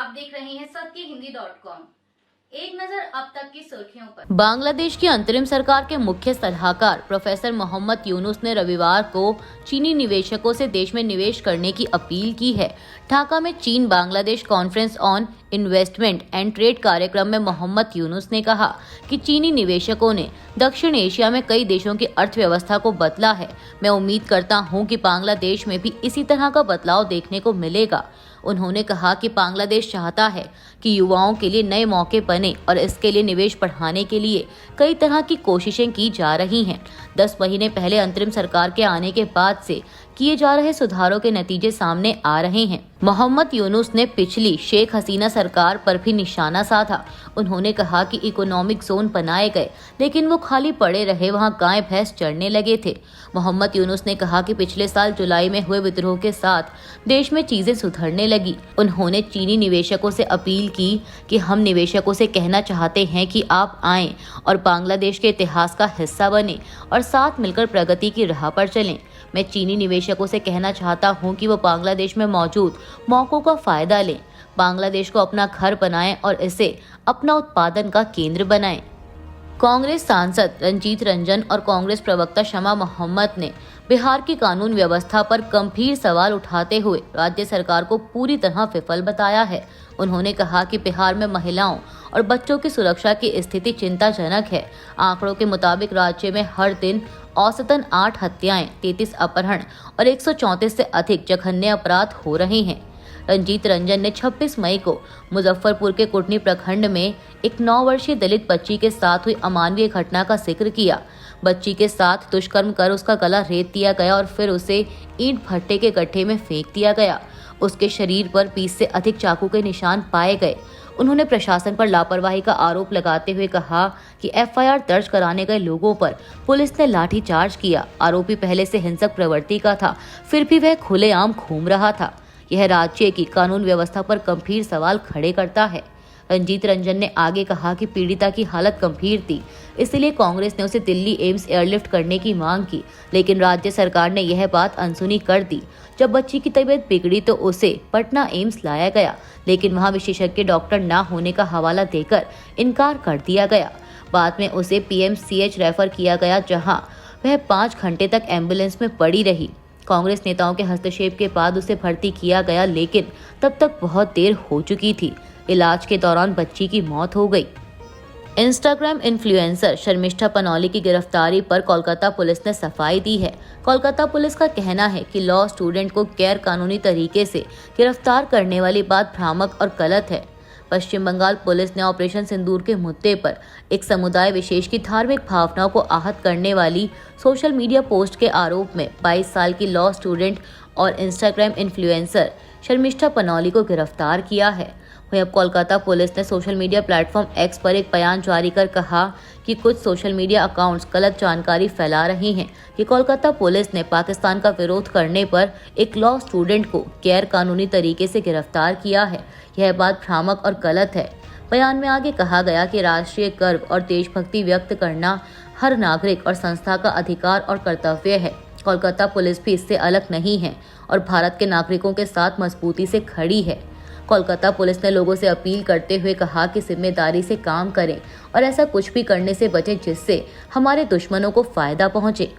आप देख रहे हैं सत्यहिंदी.com। एक नजर अब तक की सुर्खियों पर। बांग्लादेश की अंतरिम सरकार के मुख्य सलाहकार प्रोफेसर मोहम्मद यूनुस ने रविवार को चीनी निवेशकों से देश में निवेश करने की अपील की है। ढाका में चीन Bangladesh conference on investment and trade कार्यक्रम में मोहम्मद यूनुस ने कहा कि चीनी निवेशकों ने दक्षिण एशिया में कई देशों की अर्थव्यवस्था को बदला है। मैं उम्मीद करता हूं कि बांग्लादेश में भी इसी तरह का बदलाव देखने को मिलेगा। उन्होंने कहा कि बांग्लादेश चाहता है कि युवाओं के लिए नए मौके बने और इसके लिए निवेश बढ़ाने के लिए कई तरह की कोशिशें की जा रही हैं। 10 महीने पहले अंतरिम सरकार के आने के बाद से किए जा रहे सुधारों के नतीजे सामने आ रहे हैं। मोहम्मद यूनुस ने पिछली शेख हसीना सरकार पर भी निशाना साधा। उन्होंने कहा कि इकोनॉमिक जोन बनाए गए लेकिन वो खाली पड़े रहे, वहां गाय भैंस चढ़ने लगे थे। मोहम्मद यूनुस ने कहा कि पिछले साल जुलाई में हुए विद्रोह के साथ देश में चीजें सुधरने लगी। उन्होंने चीनी निवेशकों से अपील की कि हम निवेशकों से कहना चाहते हैं कि आप आएं और बांग्लादेश के इतिहास का हिस्सा बने और साथ मिलकर प्रगति की राह पर चलें। मैं चीनी निवेशकों से कहना चाहता हूं कि वो बांग्लादेश में मौजूद मौकों का फायदा लें, बांग्लादेश को अपना घर बनाएं और इसे अपना उत्पादन का केंद्र बनाएं। कांग्रेस सांसद रंजीत रंजन और कांग्रेस प्रवक्ता शमा मोहम्मद ने बिहार की कानून व्यवस्था पर गंभीर सवाल उठाते हुए राज्य सरकार को पूरी तरह विफल बताया है। उन्होंने कहा कि बिहार में महिलाओं और बच्चों की सुरक्षा की स्थिति चिंताजनक है। आंकड़ों के मुताबिक राज्य में हर दिन औसतन 8 हत्याएं, 33 अपहरण और 134 से अधिक जघन्य अपराध हो रहे हैं। रंजीत रंजन ने 26 मई को मुजफ्फरपुर के कुटनी प्रखंड में एक 9 वर्षीय दलित बच्ची के साथ हुई अमानवीय घटना का जिक्र किया। बच्ची के साथ दुष्कर्म कर उसका गला रेत दिया गया और फिर उसे ईंट भट्टे के गड्ढे में फेंक दिया गया। उसके शरीर पर 20 से अधिक चाकू के निशान पाए गए। उन्होंने प्रशासन पर लापरवाही का आरोप लगाते हुए कहा कि एफआईआर दर्ज कराने गए लोगों पर पुलिस ने लाठीचार्ज किया। आरोपी पहले से हिंसक प्रवृत्ति का था, फिर भी वह खुलेआम घूम रहा था। यह राज्य की कानून व्यवस्था पर गंभीर सवाल खड़े करता है। रंजीत रंजन ने आगे कहा कि पीड़िता की हालत गंभीर थी, इसलिए कांग्रेस ने उसे दिल्ली एम्स एयरलिफ्ट करने की मांग की, लेकिन राज्य सरकार ने यह बात अनसुनी कर दी। जब बच्ची की तबीयत बिगड़ी तो उसे पटना एम्स लाया गया, लेकिन वहां विशेषज्ञ डॉक्टर न होने का हवाला देकर इनकार कर दिया गया। बाद में उसे पीएमसीएच रेफर किया गया, जहां वह 5 घंटे तक एम्बुलेंस में पड़ी रही। कांग्रेस नेताओं के हस्तक्षेप के बाद उसे भर्ती किया गया, लेकिन तब तक बहुत देर हो चुकी थी। इलाज के दौरान बच्ची की मौत हो गई। इंस्टाग्राम इन्फ्लुएंसर शर्मिष्ठा पनौली की गिरफ्तारी पर कोलकाता पुलिस ने सफाई दी है। कोलकाता पुलिस का कहना है कि लॉ स्टूडेंट को गैर कानूनी तरीके से गिरफ्तार करने वाली बात भ्रामक और गलत है। पश्चिम बंगाल पुलिस ने ऑपरेशन सिंदूर के मुद्दे पर एक समुदाय विशेष की धार्मिक भावनाओं को आहत करने वाली सोशल मीडिया पोस्ट के आरोप में 22 साल की लॉ स्टूडेंट और इंस्टाग्राम इन्फ्लुएंसर शर्मिष्ठा पनौली को गिरफ्तार किया है। वहीं अब कोलकाता पुलिस ने सोशल मीडिया प्लेटफॉर्म एक्स पर एक बयान जारी कर कहा कि कुछ सोशल मीडिया अकाउंट्स गलत जानकारी फैला रही हैं कि कोलकाता पुलिस ने पाकिस्तान का विरोध करने पर एक लॉ स्टूडेंट को गैर कानूनी तरीके से गिरफ्तार किया है। यह बात भ्रामक और गलत है। बयान में आगे कहा गया कि राष्ट्रीय गर्व और देशभक्ति व्यक्त करना हर नागरिक और संस्था का अधिकार और कर्तव्य है। कोलकाता पुलिस भी इससे अलग नहीं है और भारत के नागरिकों के साथ मजबूती से खड़ी है। कोलकाता पुलिस ने लोगों से अपील करते हुए कहा कि जिम्मेदारी से काम करें और ऐसा कुछ भी करने से बचें जिससे हमारे दुश्मनों को फायदा पहुंचे।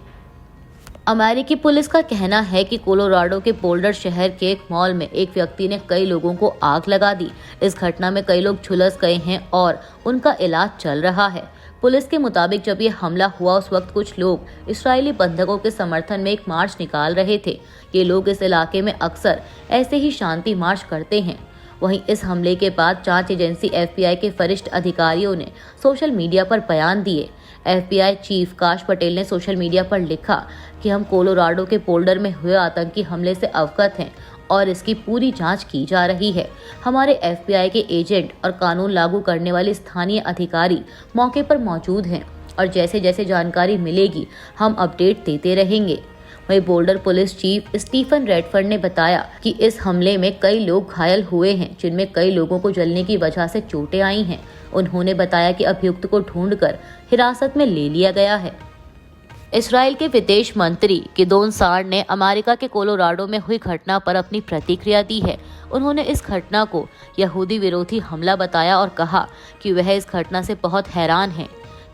अमेरिकी पुलिस का कहना है कि कोलोराडो के बोल्डर शहर के एक मॉल में एक व्यक्ति ने कई लोगों को आग लगा दी। इस घटना में कई लोग झुलस गए हैं और उनका इलाज चल रहा है। पुलिस के मुताबिक जब ये हमला हुआ उस वक्त कुछ लोग इस्राएली बंधकों के समर्थन में एक मार्च निकाल रहे थे। ये लोग इस इलाके में अक्सर ऐसे ही शांति मार्च करते हैं। वहीं इस हमले के बाद जांच एजेंसी एफबीआई के वरिष्ठ अधिकारियों ने सोशल मीडिया पर बयान दिए। एफबीआई चीफ काश पटेल ने सोशल मीडिया पर लिखा कि हम कोलोराडो के बोल्डर में हुए आतंकी हमले से अवगत हैं और इसकी पूरी जांच की जा रही है। हमारे एफबीआई के एजेंट और कानून लागू करने वाले स्थानीय अधिकारी मौके पर मौजूद हैं और जैसे जैसे जानकारी मिलेगी हम अपडेट देते रहेंगे। वहीं बोल्डर पुलिस चीफ स्टीफन रेडफर्ड ने बताया कि इस हमले में कई लोग घायल हुए हैं, जिनमें कई लोगों को जलने की वजह से चोटें आई हैं। उन्होंने बताया कि अभियुक्त को ढूंढकर हिरासत में ले लिया गया है। इसराइल के विदेश मंत्री गिदोन सार ने अमेरिका के कोलोराडो में हुई घटना पर अपनी प्रतिक्रिया दी है। उन्होंने इस घटना को यहूदी विरोधी हमला बताया और कहा कि वह इस घटना से बहुत हैरान हैं।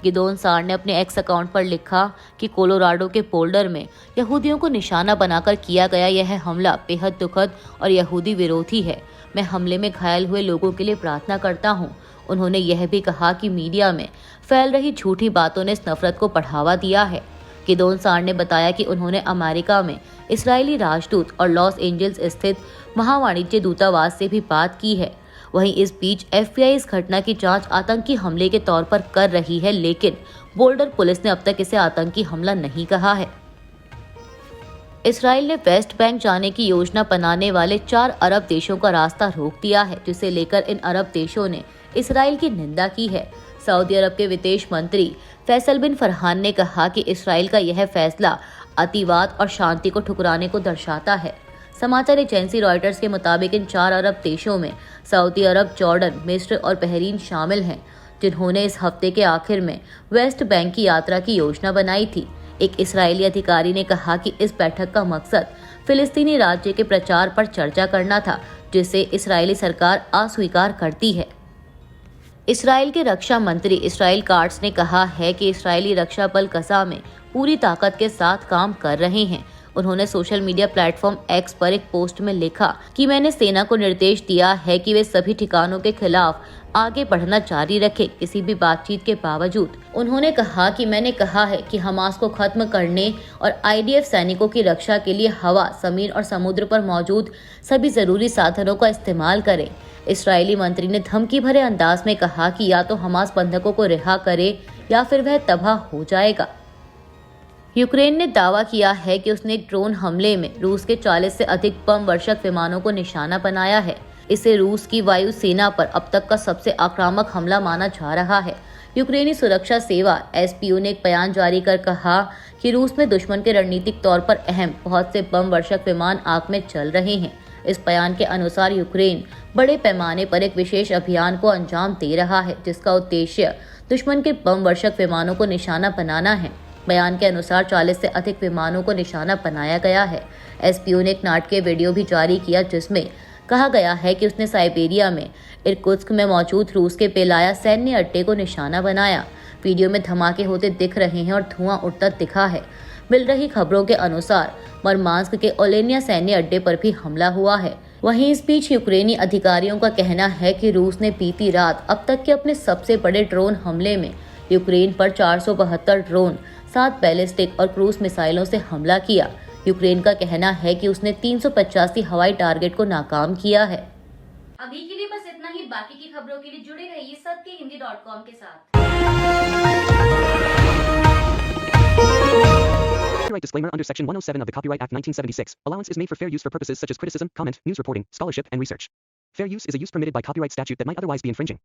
गिदोन सार ने अपने एक्स अकाउंट पर लिखा कि कोलोराडो के बोल्डर में यहूदियों को निशाना बनाकर किया गया यह हमला बेहद दुखद और यहूदी विरोधी है। मैं हमले में घायल हुए लोगों के लिए प्रार्थना करता हूं। उन्होंने यह भी कहा कि मीडिया में फैल रही झूठी बातों ने इस नफरत को बढ़ावा दिया है। गिदोन सार ने बताया कि उन्होंने अमेरिका में इस्राएली राजदूत और लॉस एंजल्स स्थित महावाणिज्य दूतावास से भी बात की है। वहीं इस बीच FBI इस घटना की जांच आतंकी हमले के तौर पर कर रही है, लेकिन बोल्डर पुलिस ने अब तक इसे आतंकी हमला नहीं कहा है। इसराइल ने वेस्ट बैंक जाने की योजना बनाने वाले 4 अरब देशों का रास्ता रोक दिया है, जिसे लेकर इन अरब देशों ने इसराइल की निंदा की है। सऊदी अरब के विदेश मंत्री फैसल बिन फरहान ने कहा कि इसराइल का यह फैसला अतिवाद और शांति को ठुकराने को दर्शाता है। समाचार एजेंसी रॉयटर्स के मुताबिक इन 4 अरब देशों में सऊदी अरब, जॉर्डन, मिस्र और बहरीन शामिल हैं, जिन्होंने इस हफ्ते के आखिर में वेस्ट बैंक की यात्रा की योजना बनाई थी। एक इस्राएली अधिकारी ने कहा कि इस बैठक का मकसद फिलिस्तीनी राज्य के प्रचार पर चर्चा करना था, जिसे इस्राएली सरकार अस्वीकार करती है। इसराइल के रक्षा मंत्री इसराइल काट्स ने कहा है कि इस्राएली रक्षा बल गजा में पूरी ताकत के साथ काम कर रहे हैं। उन्होंने सोशल मीडिया प्लेटफॉर्म एक्स पर एक पोस्ट में लिखा कि मैंने सेना को निर्देश दिया है कि वे सभी ठिकानों के खिलाफ आगे बढ़ना जारी रखें, किसी भी बातचीत के बावजूद। उन्होंने कहा कि मैंने कहा है कि हमास को खत्म करने और IDF सैनिकों की रक्षा के लिए हवा, जमीन और समुद्र पर मौजूद सभी जरूरी साधनों का इस्तेमाल करें। इस्राएली मंत्री ने धमकी भरे अंदाज में कहा कि या तो हमास बंधकों को रिहा करे या फिर वह तबाह हो जाएगा। यूक्रेन ने दावा किया है कि उसने एक ड्रोन हमले में रूस के 40 से अधिक बम वर्षक विमानों को निशाना बनाया है। इसे रूस की वायु सेना पर अब तक का सबसे आक्रामक हमला माना जा रहा है। यूक्रेनी सुरक्षा सेवा SBU ने एक बयान जारी कर कहा कि रूस में दुश्मन के रणनीतिक तौर पर अहम बहुत से बम वर्षक विमान आग में चल रहे हैं। इस बयान के अनुसार यूक्रेन बड़े पैमाने पर एक विशेष अभियान को अंजाम दे रहा है, जिसका उद्देश्य दुश्मन के बम वर्षक विमानों को निशाना बनाना है। बयान के अनुसार 40 से अधिक विमानों को निशाना बनाया गया है। SBU ने एक नाटकीय वीडियो भी जारी किया, जिसमें कहा गया है कि उसने साइबेरिया में इरकुत्स्क में मौजूद रूस के पेलाया सैन्य अड्डे को निशाना बनाया। वीडियो में धमाके होते दिख रहे हैं और धुआं उड़ता दिखा है। मिल रही खबरों के अनुसार मरमांस्क के ओलेनिया सैन्य अड्डे पर भी हमला हुआ है। वहीं इस बीच यूक्रेनी अधिकारियों का कहना है कि रूस ने बीती रात अब तक के अपने सबसे बड़े ड्रोन हमले में यूक्रेन पर 472 ड्रोन, 7 बैलिस्टिक और क्रूज मिसाइलों से हमला किया। यूक्रेन का कहना है कि उसने 385 हवाई टारगेट को नाकाम किया है। अभी के लिए बस इतना ही। बाकी की खबरों के लिए जुड़े रहिए सत्यहिंदी.com के साथ। Copyright disclaimer under Section 107 of the Copyright Act 1976. Allowance is made for fair use for purposes such as criticism, comment, news reporting, scholarship, and research. Fair use is a use permitted by copyright statute that might otherwise be infringing.